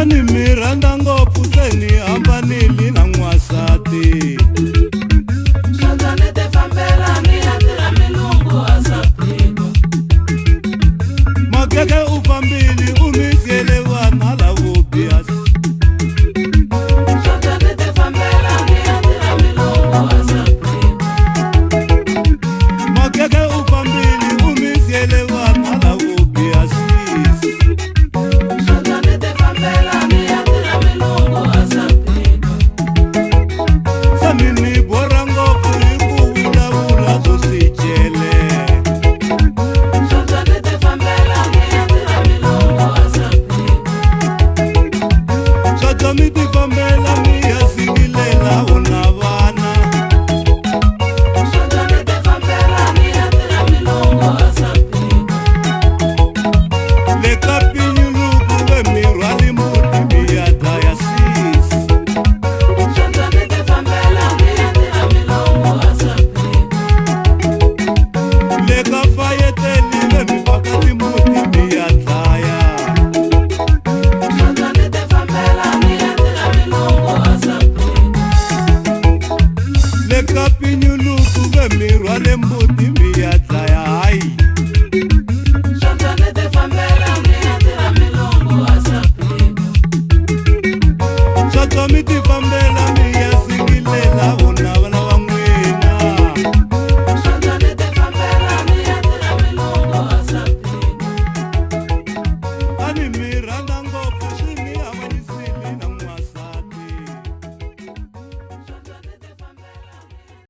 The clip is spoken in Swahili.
ni miranda ngopfu seni hambanili na n'wasati. Shonda ni ti fambela ni ya tirha milungu a sapiko. Makeke u fambili u mi siyele vana lavo biasi. Shonda ni ti fambela ni ya tirha milungu a sapiko. Makeke u fambili u mi siyele vana lavo biasi. Shonda ni ti fambela ni ya tirha milungu a sapiko. Samini bora ngopfu hi ku vulavula swo swi cele. Shonda ni ti fambela ni ya tirha milungu a sapiko. Shonda mi ti fambela mi ya singilela u na vana. Shonda ni ti fambela ni ya tirha milungu a sapiko. Le ka pinyuluku ve mi rhwali muti mi ya dlaya sisi. Shonda ni ti fambela ni ya tirha milungu a sapiko. Le ka fayeteli ve mi vaka timuti mi ya dlaya. Shonda ni ti fambela ni ya tirha milungu a sapiko. Le ka pinyuluku ve mi rhwale muti mi ya dlaya hayi. Shonda ni ti fambela ni ya tirha milungu a sapiko. Shonda mi ti fambela